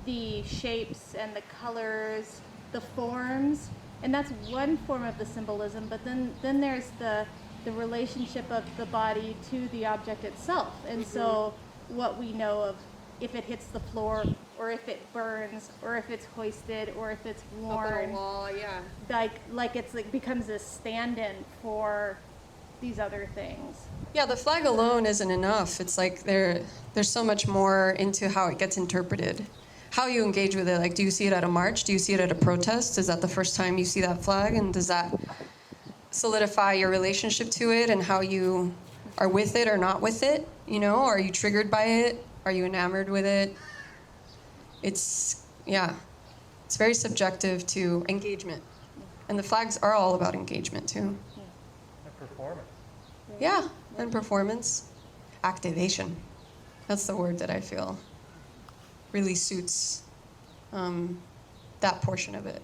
[SPEAKER 2] the shapes and the colors, the forms, and that's one form of the symbolism, but then there's the relationship of the body to the object itself. And so what we know of if it hits the floor, or if it burns, or if it's hoisted, or if it's worn.
[SPEAKER 3] Up on a wall, yeah.
[SPEAKER 2] Like it's like becomes a stand-in for these other things.
[SPEAKER 3] Yeah, the flag alone isn't enough. It's like there's so much more into how it gets interpreted. How you engage with it. Like, do you see it at a march? Do you see it at a protest? Is that the first time you see that flag? And does that solidify your relationship to it and how you are with it or not with it? You know, are you triggered by it? Are you enamored with it? It's very subjective to engagement. And the flags are all about engagement too.
[SPEAKER 1] And performance.
[SPEAKER 3] Yeah, and performance. Activation. That's the word that I feel really suits that portion of it.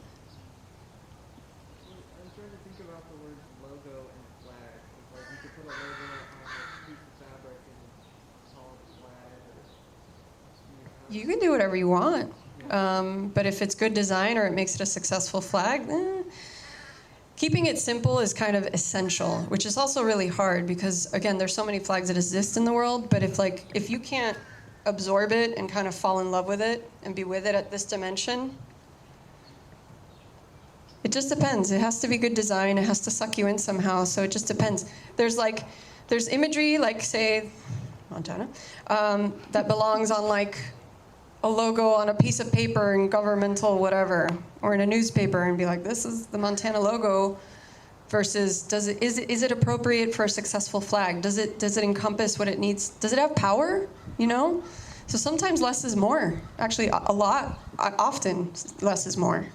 [SPEAKER 7] I'm trying to think about the words logo and flag. It's like you could put a logo on a piece of fabric and call it a flag.
[SPEAKER 3] You can do whatever you want. But if it's good design or it makes it a successful flag, keeping it simple is kind of essential, which is also really hard because, again, there's so many flags that exist in the world, but if you can't absorb it and kind of fall in love with it and be with it at this dimension, it just depends. It has to be good design. It has to suck you in somehow, so it just depends. There's imagery, like, say, Montana, that belongs on, like, a logo on a piece of paper in governmental whatever, or in a newspaper and be like, this is the Montana logo, versus is it appropriate for a successful flag? Does it encompass what it needs? Does it have power? You know? So sometimes less is more. Actually, often less is more.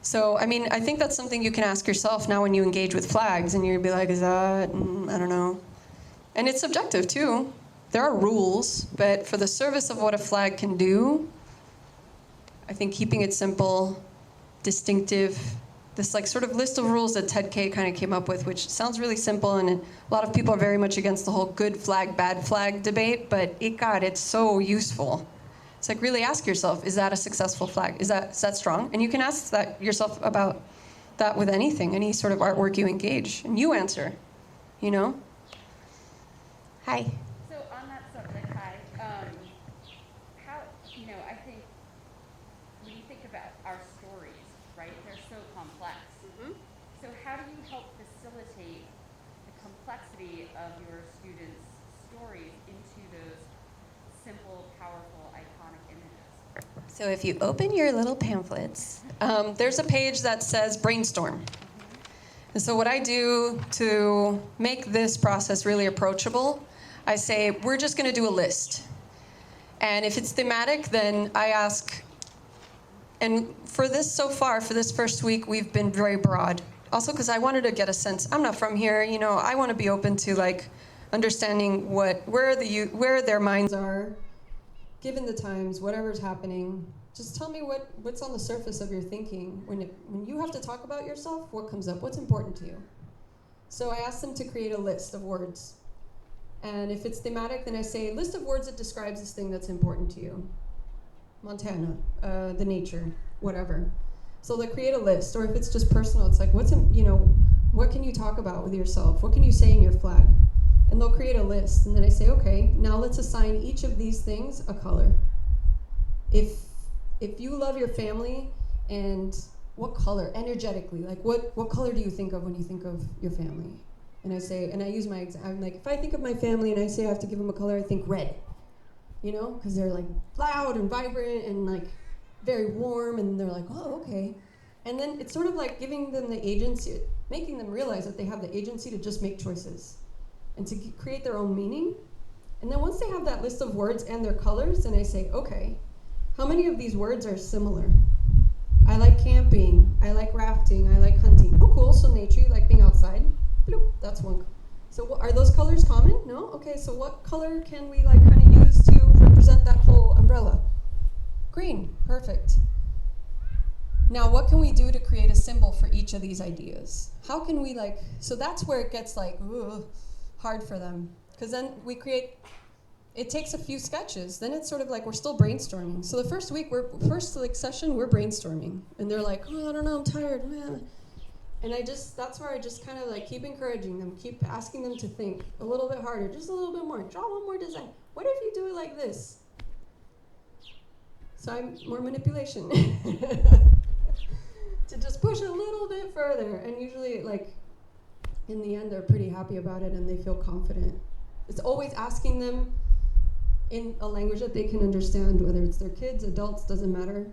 [SPEAKER 3] So, I mean, I think that's something you can ask yourself now when you engage with flags, and you'd be like, is that, I don't know. And it's subjective too. There are rules, but for the service of what a flag can do, I think keeping it simple, distinctive, this like sort of list of rules that Ted Kay kind of came up with, which sounds really simple, and a lot of people are very much against the whole good flag, bad flag debate, but it's so useful. It's like, really ask yourself, is that a successful flag? Is that strong? And you can ask that yourself about that with anything, any sort of artwork you engage, and you answer, you know? Hi.
[SPEAKER 8] So on that subject, hi, how, I think when you think about our stories, right, they're so complex.
[SPEAKER 3] Mm-hmm.
[SPEAKER 8] So how do you help facilitate the complexity of your students' stories into those simple, powerful, iconic images?
[SPEAKER 3] So if you open your little pamphlets, there's a page that says brainstorm. And so what I do to make this process really approachable, I say, we're just going to do a list. And if it's thematic, then I ask, and for this so far, for this first week, we've been very broad. Also because I wanted to get a sense, I'm not from here, I want to be open to like understanding where their minds are, given the times, whatever's happening. Just tell me what's on the surface of your thinking. When you have to talk about yourself, what comes up? What's important to you? So I asked them to create a list of words. And if it's thematic, then I say, list of words that describes this thing that's important to you. Montana, the nature, whatever. So they create a list. Or if it's just personal, it's like, what can you talk about with yourself? What can you say in your flag? And they'll create a list. And then I say, okay, now let's assign each of these things a color. If you love your family, and what color, energetically, like what color do you think of when you think of your family? And I say, and I use my example, I'm like, if I think of my family and I say I have to give them a color, I think red. Because they're like loud and vibrant and like very warm, and they're like, oh, okay. And then it's sort of like giving them the agency, making them realize that they have the agency to just make choices and to create their own meaning. And then once they have that list of words and their colors, then I say, okay, how many of these words are similar? I like camping, I like rafting, I like hunting. Oh, cool, so nature, you like being outside. Bloop, that's one. So are those colors common? No? Okay, so what color can we like kind of use to represent that whole umbrella? Green, perfect. Now, what can we do to create a symbol for each of these ideas? How can we so that's where it gets hard for them. Because then we create, it takes a few sketches. Then it's sort of like we're still brainstorming. So the first week, session, we're brainstorming. And they're like, oh, I don't know, I'm tired, man. And that's where I just kind of keep encouraging them, keep asking them to think a little bit harder, just a little bit more. Draw one more design. What if you do it like this? So I'm more manipulation. To just push a little bit further. And usually, in the end, they're pretty happy about it and they feel confident. It's always asking them in a language that they can understand, whether it's their kids, adults, doesn't matter.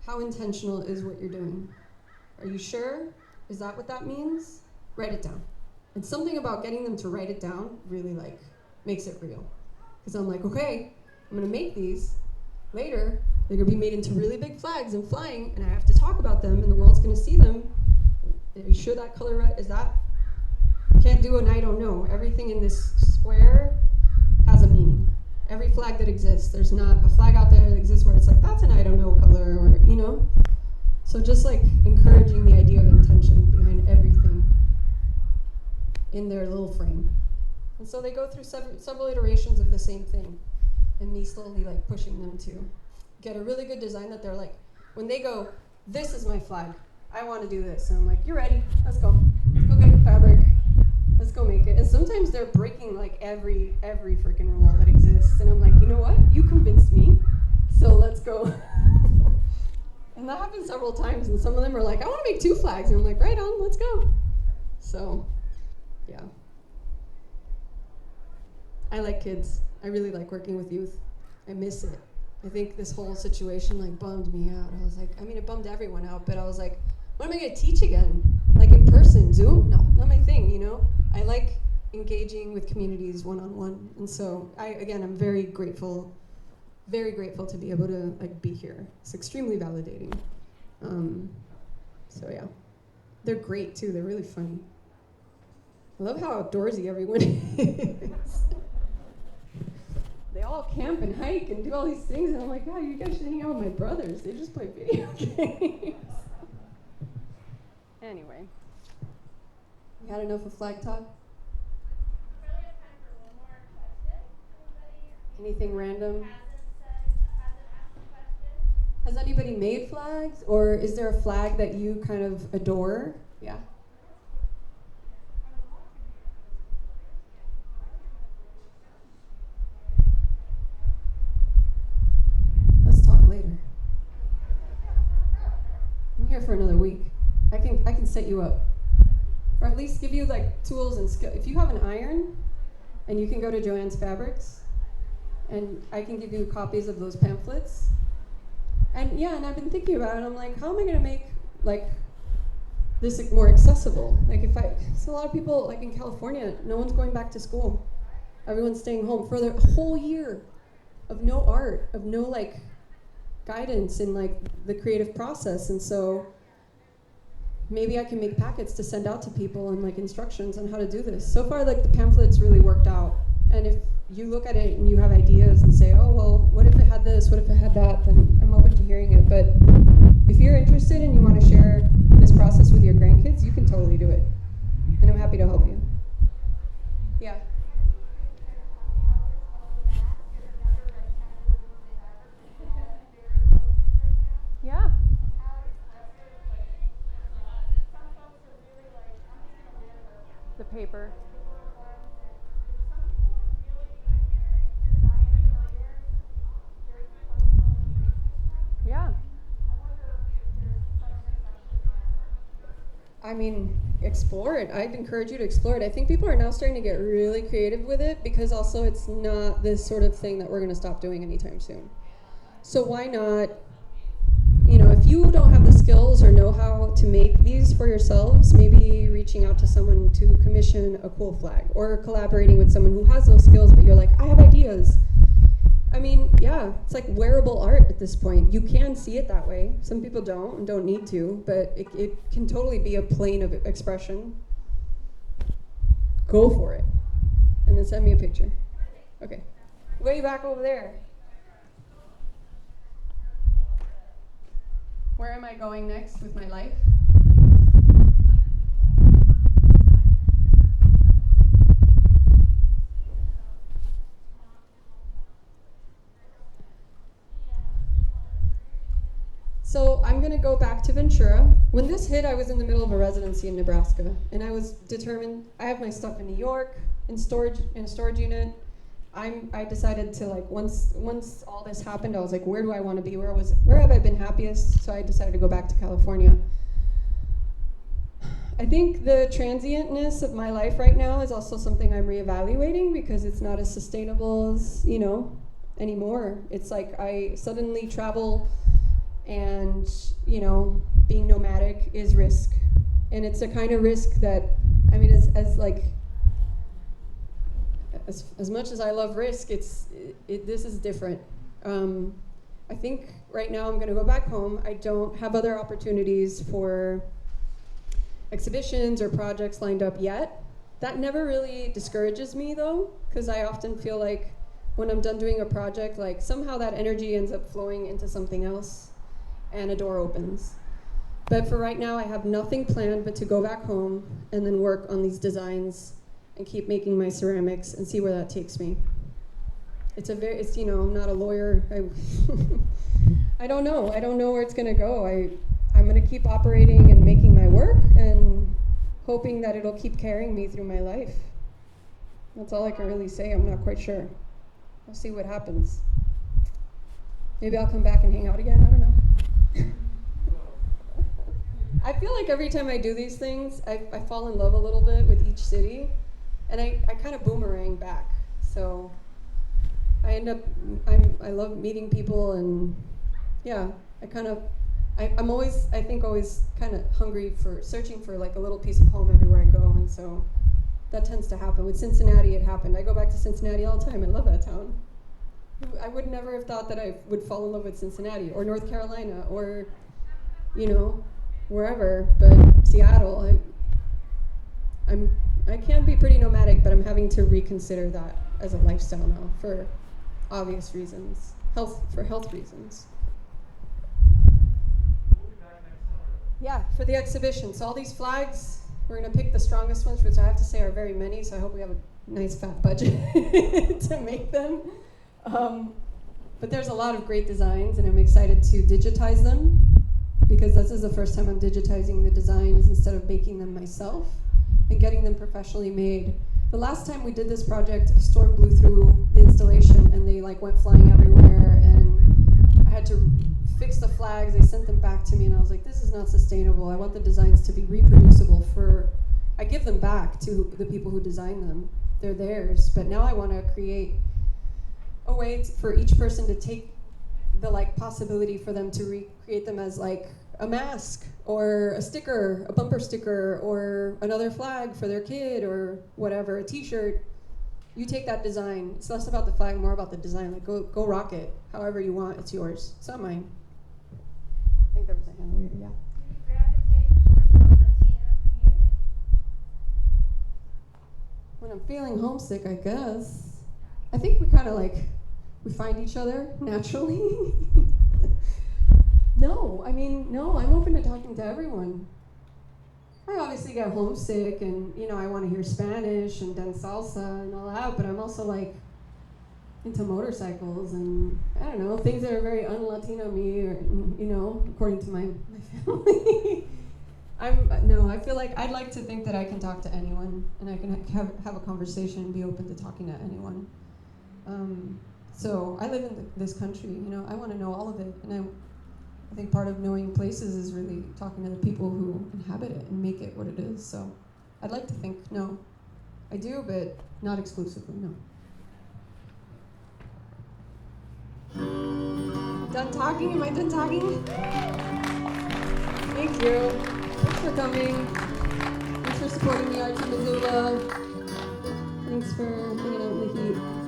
[SPEAKER 3] How intentional is what you're doing? Are you sure? Is that what that means? Write it down. And something about getting them to write it down really makes it real. Because I'm like, okay, I'm gonna make these. Later, they're gonna be made into really big flags and flying, and I have to talk about them, and the world's gonna see them. Are you sure that color is that? Can't do an I don't know. Everything in this square has a meaning. Every flag that exists, there's not a flag out there that exists where it's like, that's an I don't know color, or, So just encouraging the idea of intention behind everything in their little frame. And so they go through several iterations of the same thing, and me slowly pushing them to get a really good design that they're when they go, this is my flag, I want to do this. And I'm like, you're ready, let's go. Let's go get the fabric. Let's go make it. And sometimes they're breaking every freaking rule that exists. And I'm like, you know what? You convinced me, so let's go. And that happened several times. And some of them are like, I want to make 2 flags. And I'm like, right on, let's go. So, yeah. I like kids. I really like working with youth. I miss it.
[SPEAKER 9] I think this whole situation like bummed me out. I was like, I mean, it bummed everyone out, but I was like, when am I gonna teach again? Like in person, Zoom? No, not my thing, you know? I like engaging with communities one-on-one. And so I'm very grateful to be able to like be here. It's extremely validating. So yeah, they're great too. They're really funny. I love how outdoorsy everyone is. They all camp and hike and do all these things, and I'm like, oh, you guys should hang out with my brothers. They just play video games. Anyway, we had enough of flag talk? Anything random? Has anybody made flags, or is there a flag that you kind of adore? Yeah. Let's talk later. I'm here for another week. I can set you up, or at least give you like tools and skill. If you have an iron, and you can go to Joann's Fabrics, and I can give you copies of those pamphlets. And yeah, and I've been thinking about it. I'm like, how am I gonna make like this like, more accessible? Like so a lot of people like in California, no one's going back to school. Everyone's staying home for the whole year of no art, of no like guidance in like the creative process. And so maybe I can make packets to send out to people and like instructions on how to do this. So far, like the pamphlets really worked out. And if you look at it and you have ideas and say, oh, well, what if it had this, what if it had that, then I'm open to hearing it. But if you're interested and you want to share this process with your grandkids, you can totally do it. And I'm happy to help you. Yeah. Yeah. The paper. Yeah. I mean, explore it. I'd encourage you to explore it. I think people are now starting to get really creative with it because also it's not this sort of thing that we're going to stop doing anytime soon. So why not, if you don't have the skills or know how to make these for yourselves, maybe reaching out to someone to commission a cool flag or collaborating with someone who has those skills, but you're like, I have ideas. I mean, yeah, it's like wearable art at this point. You can see it that way. Some people don't and don't need to, but it can totally be a plane of expression. Go for it. And then send me a picture. Okay. Way back over there. Where am I going next with my life? So I'm going to go back to Ventura. When this hit, I was in the middle of a residency in Nebraska, and I was determined. I have my stuff in New York in a storage unit. I decided to like once all this happened, I was like, where do I want to be? Where have I been happiest? So I decided to go back to California. I think the transientness of my life right now is also something I'm reevaluating because it's not as sustainable as anymore. It's like I suddenly travel. And, being nomadic is risk. And it's a kind of risk that, as much as I love risk, this is different. I think right now I'm going to go back home. I don't have other opportunities for exhibitions or projects lined up yet. That never really discourages me, though, because I often feel like when I'm done doing a project, like somehow that energy ends up flowing into something else. And a door opens. But for right now, I have nothing planned but to go back home and then work on these designs and keep making my ceramics and see where that takes me. I'm not a lawyer. I don't know. I don't know where it's gonna go. I'm gonna keep operating and making my work and hoping that it'll keep carrying me through my life. That's all I can really say. I'm not quite sure. We'll see what happens. Maybe I'll come back and hang out again. I don't know. I feel like every time I do these things, I fall in love a little bit with each city, and I kind of boomerang back. So I love meeting people, and yeah, I'm always, I think, always kind of hungry for searching for like a little piece of home everywhere I go, and so that tends to happen. With Cincinnati, it happened. I go back to Cincinnati all the time. I love that town. I would never have thought that I would fall in love with Cincinnati or North Carolina or, wherever, but Seattle, I can be pretty nomadic, but I'm having to reconsider that as a lifestyle now for obvious reasons, for health reasons. Yeah, for the exhibition. So all these flags, we're going to pick the strongest ones, which I have to say are very many, so I hope we have a nice fat budget to make them. But there's a lot of great designs, and I'm excited to digitize them, because this is the first time I'm digitizing the designs instead of making them myself and getting them professionally made. The last time we did this project, a storm blew through the installation and they went flying everywhere, and I had to fix the flags. They sent them back to me, and I was like, this is not sustainable. I want the designs to be reproducible I give them back to the people who design them. They're theirs, but now I want to create a way for each person to take the possibility for them to recreate them as a mask or a sticker, a bumper sticker, or another flag for their kid or whatever, a t-shirt. You take that design. It's less about the flag, more about the design. Go rock it however you want. It's yours. It's not mine. I think there was a hand over here. Yeah.
[SPEAKER 4] You gravitate towards the Latino community.
[SPEAKER 9] When I'm feeling homesick, I guess. I think we kind of we find each other naturally. No, I'm open to talking to everyone. I obviously get homesick, and I want to hear Spanish and dance salsa and all that, but I'm also into motorcycles and I don't know, things that are very un-Latino me, or according to my family. I feel like I'd like to think that I can talk to anyone, and I can have a conversation and be open to talking to anyone. So I live in this country, I want to know all of it, and I think part of knowing places is really talking to the people who inhabit it and make it what it is. So I'd like to think, no, I do, but not exclusively, no. Done talking? Am I done talking? Thank you. Thanks for coming. Thanks for supporting the arts in Missoula. Thanks for hanging out in the heat.